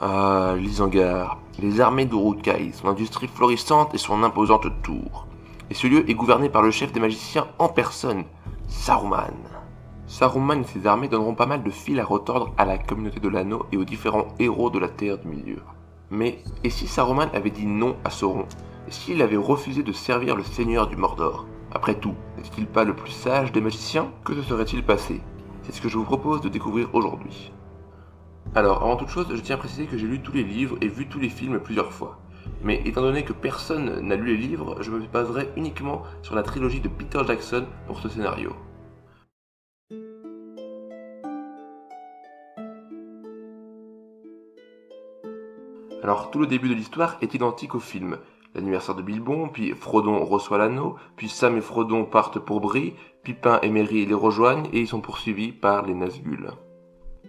Ah, l'Isengard, les armées d'Uruk-hai, son industrie florissante et son imposante tour. Et ce lieu est gouverné par le chef des magiciens en personne, Saruman. Saruman et ses armées donneront pas mal de fil à retordre à la communauté de l'anneau et aux différents héros de la Terre du Milieu. Mais, et si Saruman avait dit non à Sauron? Et s'il avait refusé de servir le seigneur du Mordor? Après tout, n'est-il pas le plus sage des magiciens? Que se serait-il passé? C'est ce que je vous propose de découvrir aujourd'hui. Alors, avant toute chose, je tiens à préciser que j'ai lu tous les livres et vu tous les films plusieurs fois. Mais étant donné que personne n'a lu les livres, je me baserai uniquement sur la trilogie de Peter Jackson pour ce scénario. Alors, tout le début de l'histoire est identique au film. L'anniversaire de Bilbon, puis Frodon reçoit l'anneau, puis Sam et Frodon partent pour Bree, Pippin et Merry les rejoignent et ils sont poursuivis par les Nazgûl.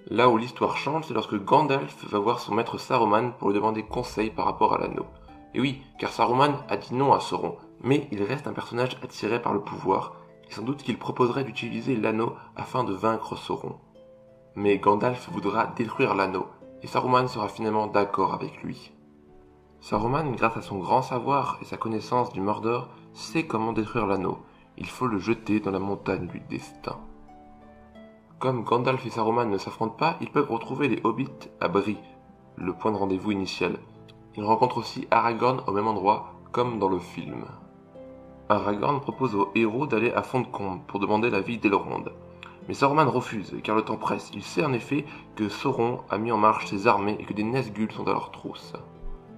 Là où l'histoire change, c'est lorsque Gandalf va voir son maître Saruman pour lui demander conseil par rapport à l'anneau. Et oui, car Saruman a dit non à Sauron, mais il reste un personnage attiré par le pouvoir, et sans doute qu'il proposerait d'utiliser l'anneau afin de vaincre Sauron. Mais Gandalf voudra détruire l'anneau, et Saruman sera finalement d'accord avec lui. Saruman, grâce à son grand savoir et sa connaissance du Mordor, sait comment détruire l'anneau. Il faut le jeter dans la montagne du destin. Comme Gandalf et Saruman ne s'affrontent pas, ils peuvent retrouver les hobbits à Bree, le point de rendez-vous initial. Ils rencontrent aussi Aragorn au même endroit, comme dans le film. Aragorn propose aux héros d'aller à Fontcombe pour demander l'avis d'Elrond. Mais Saruman refuse, car le temps presse. Il sait en effet que Sauron a mis en marche ses armées et que des Nazgûl sont à leur trousse.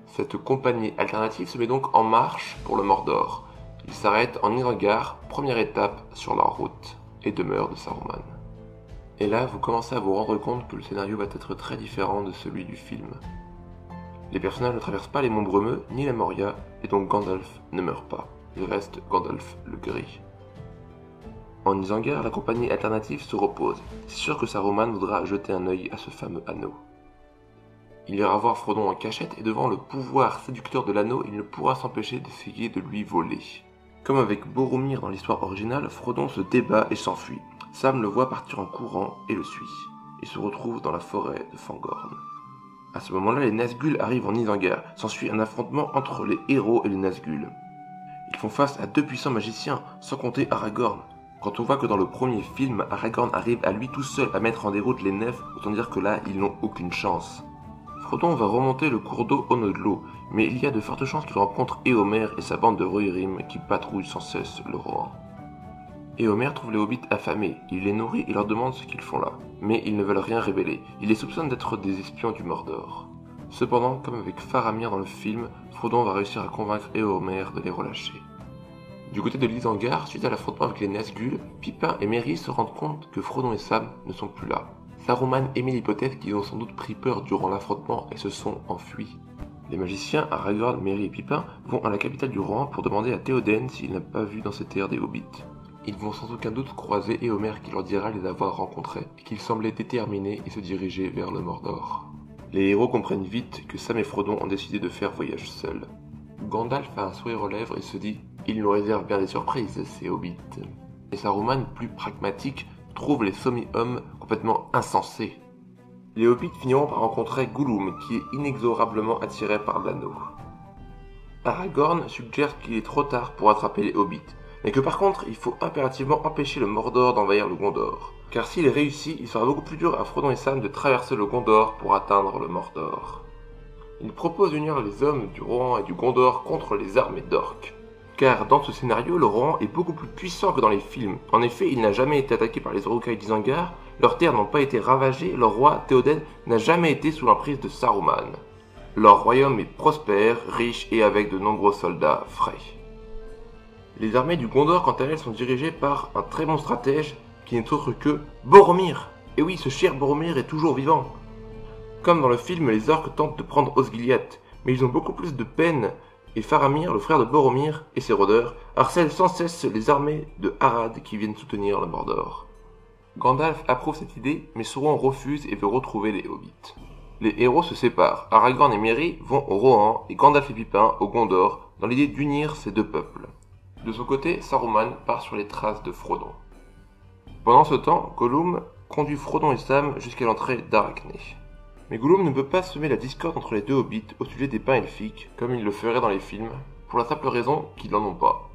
Cette compagnie alternative se met donc en marche pour le Mordor. Ils s'arrêtent en Isengard, première étape sur leur route, et demeure de Saruman. Et là, vous commencez à vous rendre compte que le scénario va être très différent de celui du film. Les personnages ne traversent pas les monts brumeux, ni la Moria, et donc Gandalf ne meurt pas. Il reste Gandalf le Gris. En Isengard, la compagnie alternative se repose. C'est sûr que Saruman voudra jeter un œil à ce fameux anneau. Il ira voir Frodon en cachette, et devant le pouvoir séducteur de l'anneau, il ne pourra s'empêcher d'essayer de lui voler. Comme avec Boromir dans l'histoire originale, Frodon se débat et s'enfuit. Sam le voit partir en courant et le suit. Il se retrouve dans la forêt de Fangorn. À ce moment-là, les Nazgûl arrivent en Isengard. S'ensuit un affrontement entre les héros et les Nazgûl. Ils font face à deux puissants magiciens, sans compter Aragorn. Quand on voit que dans le premier film, Aragorn arrive à lui tout seul à mettre en déroute les Nefs, autant dire que là, ils n'ont aucune chance. Frodon va remonter le cours d'eau Onodlo, mais il y a de fortes chances qu'il rencontre Éomer et sa bande de Rohirrim qui patrouillent sans cesse le Rohan. Éomer trouve les hobbits affamés, il les nourrit et leur demande ce qu'ils font là. Mais ils ne veulent rien révéler, il les soupçonne d'être des espions du Mordor. Cependant, comme avec Faramir dans le film, Frodon va réussir à convaincre Éomer de les relâcher. Du côté de l'Isengard, suite à l'affrontement avec les Nazgûl, Pippin et Merry se rendent compte que Frodon et Sam ne sont plus là. Saruman émet l'hypothèse qu'ils ont sans doute pris peur durant l'affrontement et se sont enfuis. Les magiciens, Aragorn, Merry et Pippin, vont à la capitale du Rohan pour demander à Théoden s'il n'a pas vu dans cette terre des hobbits. Ils vont sans aucun doute croiser Éomer qui leur dira les avoir rencontrés, et qu'ils semblaient déterminés et se diriger vers le Mordor. Les héros comprennent vite que Sam et Frodon ont décidé de faire voyage seuls. Gandalf a un sourire aux lèvres et se dit « Ils nous réservent bien des surprises, ces hobbits ». Et Saruman, plus pragmatique, trouve les Sommi-Hommes complètement insensés. Les hobbits finiront par rencontrer Gollum, qui est inexorablement attiré par l'anneau. Aragorn suggère qu'il est trop tard pour attraper les hobbits, mais que par contre, il faut impérativement empêcher le Mordor d'envahir le Gondor. Car s'il réussit, il sera beaucoup plus dur à Frodon et Sam de traverser le Gondor pour atteindre le Mordor. Il propose d'unir les hommes du Rohan et du Gondor contre les armées d'orques. Car dans ce scénario, le Rohan est beaucoup plus puissant que dans les films. En effet, il n'a jamais été attaqué par les Uruk-hai d'Isengard, leurs terres n'ont pas été ravagées, leur roi Théoden n'a jamais été sous l'emprise de Saruman. Leur royaume est prospère, riche et avec de nombreux soldats frais. Les armées du Gondor, quant à elles, sont dirigées par un très bon stratège qui n'est autre que Boromir. Et oui, ce cher Boromir est toujours vivant. Comme dans le film, les orques tentent de prendre Osgiliath, mais ils ont beaucoup plus de peine, et Faramir, le frère de Boromir, et ses rôdeurs, harcèlent sans cesse les armées de Harad qui viennent soutenir le Mordor. Gandalf approuve cette idée, mais Sauron refuse et veut retrouver les hobbits. Les héros se séparent, Aragorn et Merry vont au Rohan, et Gandalf et Pippin au Gondor, dans l'idée d'unir ces deux peuples. De son côté, Saruman part sur les traces de Frodon. Pendant ce temps, Gollum conduit Frodon et Sam jusqu'à l'entrée d'Arachné. Mais Gollum ne peut pas semer la discorde entre les deux hobbits au sujet des pains elfiques, comme il le ferait dans les films, pour la simple raison qu'ils n'en ont pas.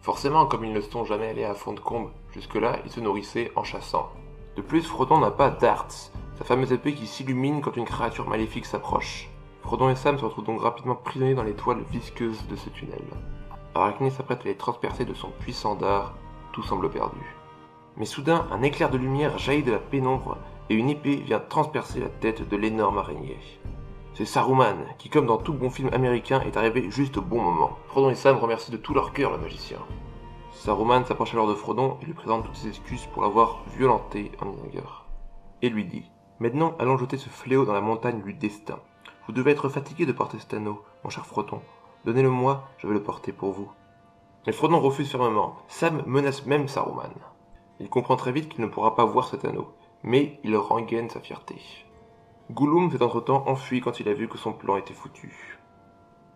Forcément, comme ils ne sont jamais allés à Fontcombe, jusque-là, ils se nourrissaient en chassant. De plus, Frodon n'a pas d'Arts, sa fameuse épée qui s'illumine quand une créature maléfique s'approche. Frodon et Sam se retrouvent donc rapidement prisonniers dans les toiles visqueuses de ce tunnel. Arachné s'apprête à les transpercer de son puissant dard, tout semble perdu. Mais soudain, un éclair de lumière jaillit de la pénombre et une épée vient transpercer la tête de l'énorme araignée. C'est Saruman, qui comme dans tout bon film américain est arrivé juste au bon moment. Frodon et Sam remercient de tout leur cœur le magicien. Saruman s'approche alors de Frodon et lui présente toutes ses excuses pour l'avoir violenté en Isengard. Et lui dit « Maintenant, allons jeter ce fléau dans la montagne du destin. Vous devez être fatigué de porter cet anneau, mon cher Frodon. Donnez-le-moi, je vais le porter pour vous. » Mais Frodon refuse fermement. Sam menace même Saruman. Il comprend très vite qu'il ne pourra pas voir cet anneau, mais il rengaine sa fierté. Gollum s'est entre-temps enfui quand il a vu que son plan était foutu.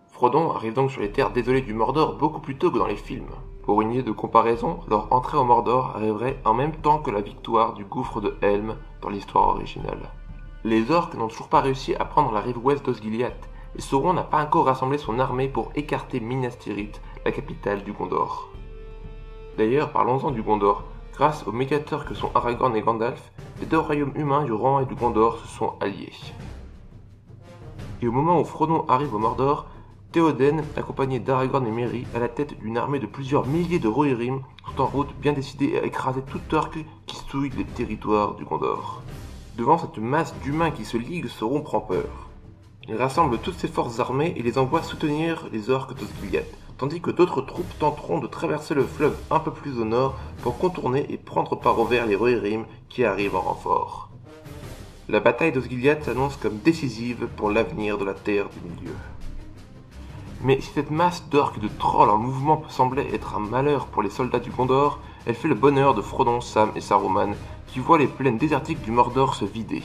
Frodon arrive donc sur les terres désolées du Mordor beaucoup plus tôt que dans les films. Pour une idée de comparaison, leur entrée au Mordor arriverait en même temps que la victoire du gouffre de Helm dans l'histoire originale. Les orques n'ont toujours pas réussi à prendre la rive ouest d'Osgiliath, et Sauron n'a pas encore rassemblé son armée pour écarter Minas Tirith, la capitale du Gondor. D'ailleurs, parlons-en du Gondor. Grâce aux médiateurs que sont Aragorn et Gandalf, les deux royaumes humains du Rohan et du Gondor se sont alliés. Et au moment où Frodon arrive au Mordor, Théoden, accompagné d'Aragorn et Merry, à la tête d'une armée de plusieurs milliers de Rohirrim, sont en route bien décidés à écraser tout orc qui souille les territoires du Gondor. Devant cette masse d'humains qui se liguent, Sauron prend peur. Il rassemble toutes ses forces armées et les envoie soutenir les orques d'Osgiliath, tandis que d'autres troupes tenteront de traverser le fleuve un peu plus au nord pour contourner et prendre par revers les Rohirrim qui arrivent en renfort. La bataille d'Osgiliath s'annonce comme décisive pour l'avenir de la Terre du Milieu. Mais si cette masse d'orques et de trolls en mouvement semblait être un malheur pour les soldats du Gondor, elle fait le bonheur de Frodon, Sam et Saruman, qui voient les plaines désertiques du Mordor se vider.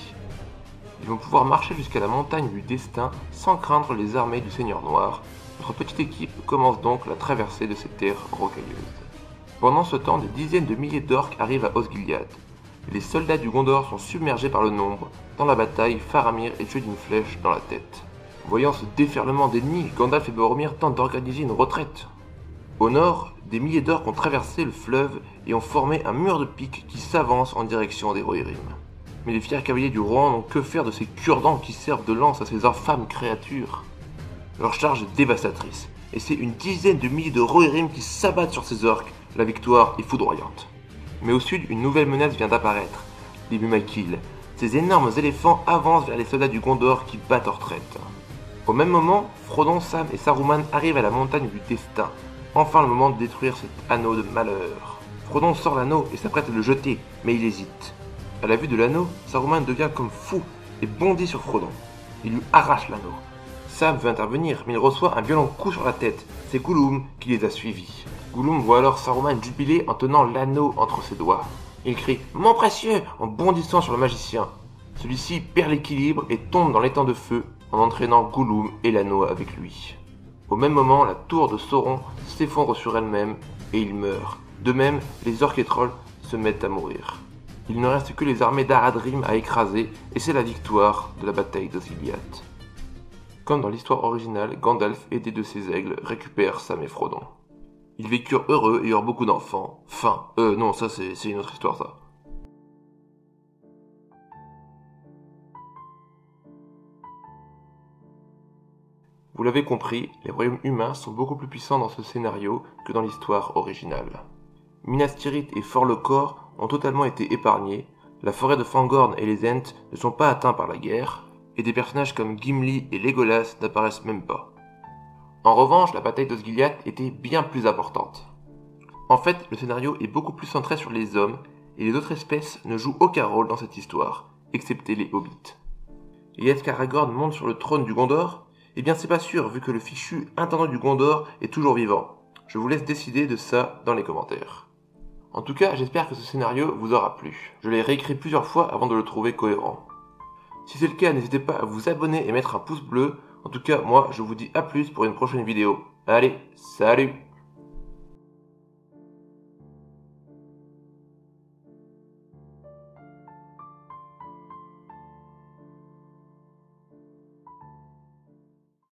Ils vont pouvoir marcher jusqu'à la montagne du destin sans craindre les armées du Seigneur Noir. Notre petite équipe commence donc la traversée de ces terres rocailleuses. Pendant ce temps, des dizaines de milliers d'orques arrivent à Osgiliath. Les soldats du Gondor sont submergés par le nombre. Dans la bataille, Faramir est tué d'une flèche dans la tête. Voyant ce déferlement d'ennemis, Gandalf et Boromir tentent d'organiser une retraite. Au nord, des milliers d'orques ont traversé le fleuve et ont formé un mur de piques qui s'avance en direction des Rohirrim. Mais les fiers cavaliers du Rohan n'ont que faire de ces cure-dents qui servent de lance à ces infâmes créatures. Leur charge est dévastatrice, et c'est une dizaine de milliers de Rohirrim qui s'abattent sur ces orques. La victoire est foudroyante. Mais au sud, une nouvelle menace vient d'apparaître. Les Mumakil. Ces énormes éléphants avancent vers les soldats du Gondor qui battent en retraite. Au même moment, Frodon, Sam et Saruman arrivent à la montagne du destin. Enfin le moment de détruire cet anneau de malheur. Frodon sort l'anneau et s'apprête à le jeter, mais il hésite. À la vue de l'anneau, Saruman devient comme fou et bondit sur Frodon. Il lui arrache l'anneau. Sam veut intervenir, mais il reçoit un violent coup sur la tête. C'est Gollum qui les a suivis. Gollum voit alors Saruman jubiler en tenant l'anneau entre ses doigts. Il crie « Mon précieux !» en bondissant sur le magicien. Celui-ci perd l'équilibre et tombe dans l'étang de feu en entraînant Gollum et l'anneau avec lui. Au même moment, la tour de Sauron s'effondre sur elle-même et il meurt. De même, les orques et trolls se mettent à mourir. Il ne reste que les armées d'Aradrim à écraser et c'est la victoire de la bataille d'Osgiliath. Comme dans l'histoire originale, Gandalf, aidé de ses aigles, récupère Sam et Frodon. Ils vécurent heureux et eurent beaucoup d'enfants. Fin. Non, ça c'est une autre histoire ça. Vous l'avez compris, les royaumes humains sont beaucoup plus puissants dans ce scénario que dans l'histoire originale. Minas Tirith et Fort-le-Corps ont totalement été épargnés, la forêt de Fangorn et les Ents ne sont pas atteints par la guerre, et des personnages comme Gimli et Legolas n'apparaissent même pas. En revanche, la bataille d'Osgiliath était bien plus importante. En fait, le scénario est beaucoup plus centré sur les hommes, et les autres espèces ne jouent aucun rôle dans cette histoire, excepté les hobbits. Et est-ce qu'Aragorn monte sur le trône du Gondor ? Eh bien c'est pas sûr, vu que le fichu intendant du Gondor est toujours vivant. Je vous laisse décider de ça dans les commentaires. En tout cas, j'espère que ce scénario vous aura plu. Je l'ai réécrit plusieurs fois avant de le trouver cohérent. Si c'est le cas, n'hésitez pas à vous abonner et mettre un pouce bleu. En tout cas, moi, je vous dis à plus pour une prochaine vidéo. Allez, salut!